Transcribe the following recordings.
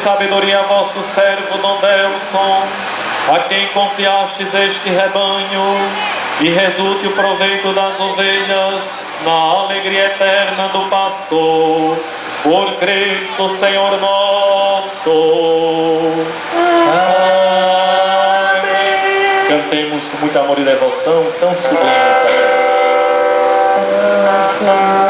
sabedoria a vosso servo Dom Delson, a quem confiastes este rebanho, e resulte o proveito das ovelhas na alegria eterna do pastor, por Cristo Senhor nosso. Amém. Cantemos com muito amor e devoção, tão sublime essa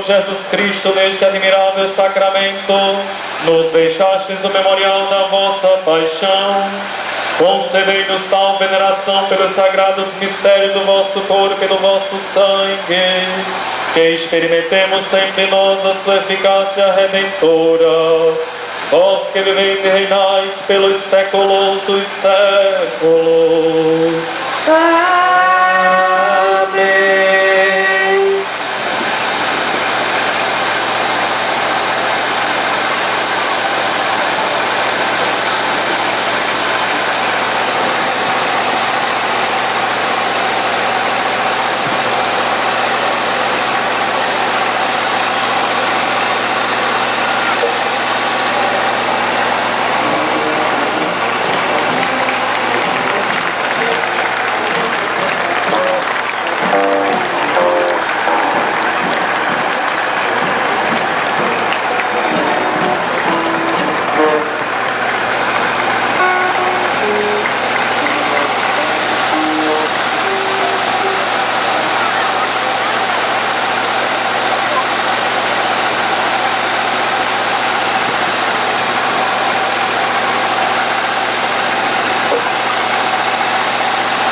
Jesus Cristo, neste admirável sacramento, nos deixastes o memorial da vossa paixão. Concedei-nos tal veneração pelos sagrados mistérios do vosso corpo e do vosso sangue, que experimentemos sempre nós a sua eficácia redentora. Vós que viveis e reinais pelos séculos dos séculos. Amém.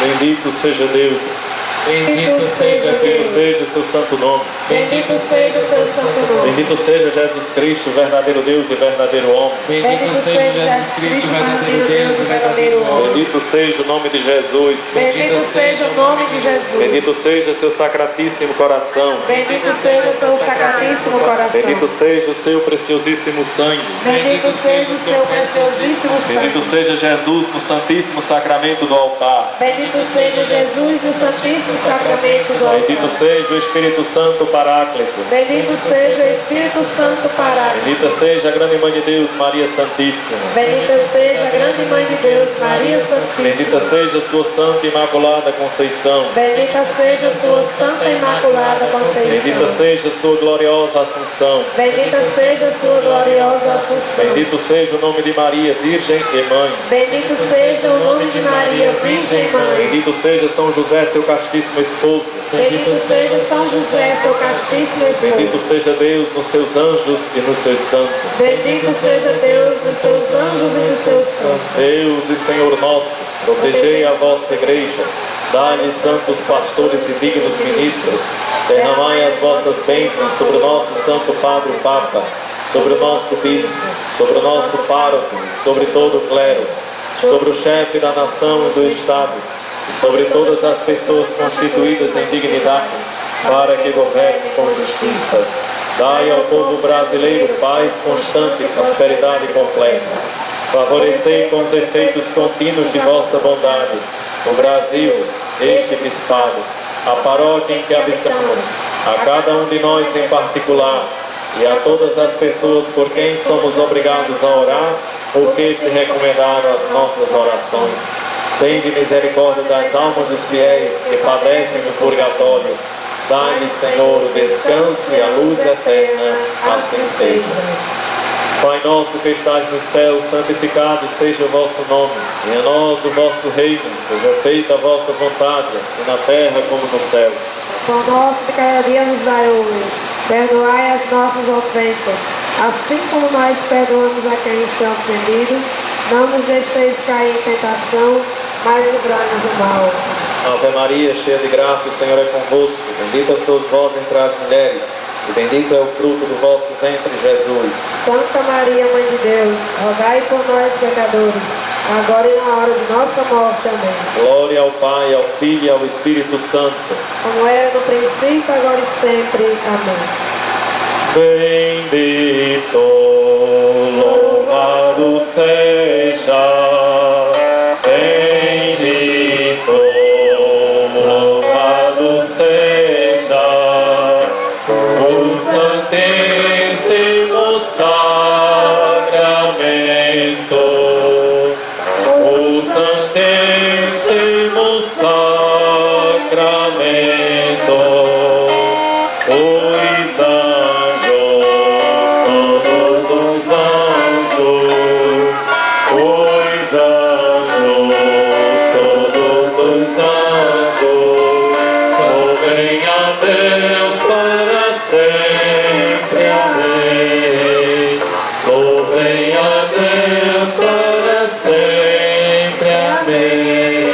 Bendito seja Deus. Bendito seja Deus. Bendito seja seu santo nome. Bendito seja o seu santo nome. Bendito seja Jesus Cristo, verdadeiro Deus e verdadeiro homem. Bendito seja Jesus Cristo, verdadeiro Deus e verdadeiro homem. Bendito seja o nome de Jesus. Bendito seja o nome de Jesus. Bendito seja seu sacratíssimo coração. Bendito seja o seu sacratíssimo coração. Bendito seja o seu preciosíssimo sangue. Bendito seja o seu preciosíssimo sangue. Bendito seja Jesus no santíssimo sacramento do altar. Bendito seja Jesus no santíssimo sacramento do altar. Bendito seja o Espírito Santo Paráclito. Bendito seja o Espírito Santo Paráclito. Bendita seja a grande Mãe de Deus, Maria Santíssima. Bendita seja a grande Mãe de Deus, Maria Santíssima. Bendita seja a sua Santa e Imaculada Conceição. Bendita seja a sua Santa e Imaculada Conceição. Bendita seja a sua gloriosa Assunção. Bendita seja a sua gloriosa Assunção. Bendito seja o nome de Maria, Virgem e Mãe. Bendito seja o nome de Maria, Virgem e Mãe. Bendito seja São José, seu castíssimo esposo. Bendito seja São José, seu castíssimo esposo. Bendito seja Deus nos seus anjos e nos seus santos. Bendito seja Deus nos seus anjos e nos seus santos. Deus e Senhor nosso, protegei a vossa igreja. Dai-lhe santos pastores e dignos ministros. Derramai as vossas bênçãos sobre o nosso Santo Padre o Papa, sobre o nosso bispo, sobre o nosso pároco, sobre todo o clero, sobre o chefe da nação e do Estado, e sobre todas as pessoas constituídas em dignidade, para que governe com justiça. Dai ao povo brasileiro paz constante e prosperidade completa. Favorecei com os efeitos contínuos de vossa bondade o Brasil, este bispado, a paróquia em que habitamos, a cada um de nós em particular e a todas as pessoas por quem somos obrigados a orar ou que se recomendaram as nossas orações. Tende misericórdia das almas dos fiéis que padecem no purgatório. Dai-lhe, Senhor, o descanso e a luz eterna, assim seja. Pai nosso que estais no céu, santificado seja o vosso nome. Venha a nós o vosso reino, seja feita a vossa vontade, assim na terra como no céu. O pão nosso de cada dia nos dai hoje. Perdoai as nossas ofensas, assim como nós perdoamos a quem está ofendido. Não nos deixeis cair em tentação, mas livrai-nos do mal. Ave Maria, cheia de graça, o Senhor é convosco. Bendita sois vós entre as mulheres, e bendito é o fruto do vosso ventre, Jesus. Santa Maria, Mãe de Deus, rogai por nós, pecadores, agora e na hora de nossa morte. Amém. Glória ao Pai, ao Filho e ao Espírito Santo. Como era no princípio, agora e sempre. Amém. Bendito, louvado seja. Bendito, louvado seja o Santíssimo Sacramento, o Santíssimo Sacramento, os anjos, todos os anjos, os anjos, todos os anjos, louvem a Deus para sempre, amém. Louvem a Deus para sempre, amém.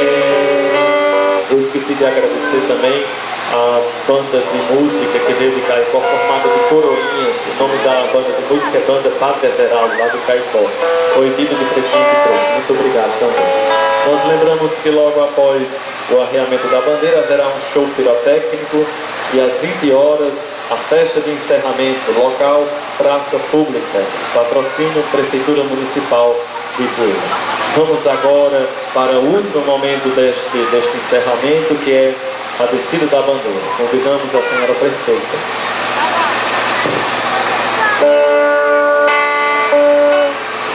Eu esqueci de agradecer também a banda de música que veio de Caicó, formada de coroinhas. O nome da banda de música é Banda Padre Everaldo, lá do Caicó. Foi Dino de Pretinho que trouxe. Muito obrigado também. Nós lembramos que logo após o arreamento da bandeira haverá um show pirotécnico e às 20 horas a festa de encerramento, local Praça Pública, patrocínio Prefeitura Municipal de Poeira. Vamos agora para o último momento deste encerramento, que é a descida da bandeira. Convidamos a senhora prefeita.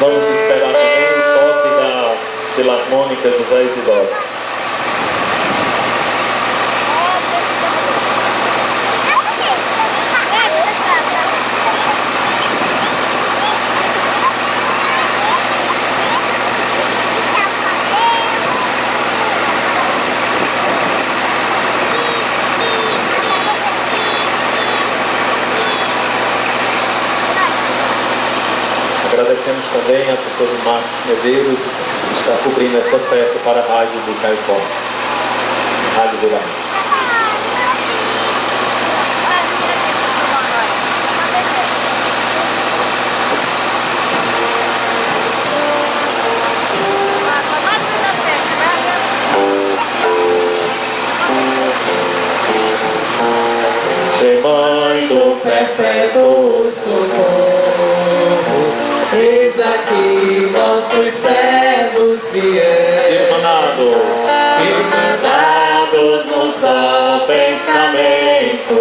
Vamos esperar também o toque da Filarmônica José Isidoro. Agradecemos também a pessoa do Marcos Medeiros, que está cobrindo esta festa para a Rádio do Caicó, Rádio Rural. Mãe do perpétuo socorro, eis aqui nossos servos fiéis, irmanados no só pensamento,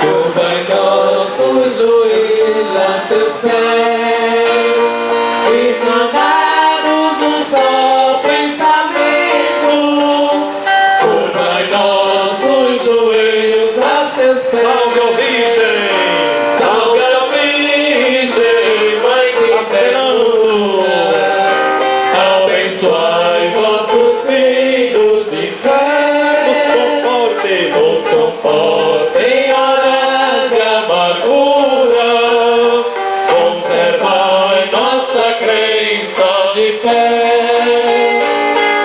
curva em nossos joelhos a seus pés, irmanados no só pensamento, curva em nossos joelhos a seus pés. Salve a Virgem, salve a Virgem, Mãe de Senhor, abençoai vossos filhos de fé, nos conforte em horas de amargura, conservai nossa crença de fé,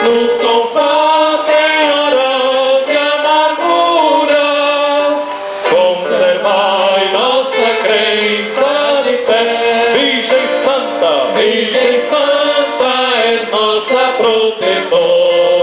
nos conforte em horas de amargura, conservai nossa crença de fé. Virgem Santa, és nossa protetora.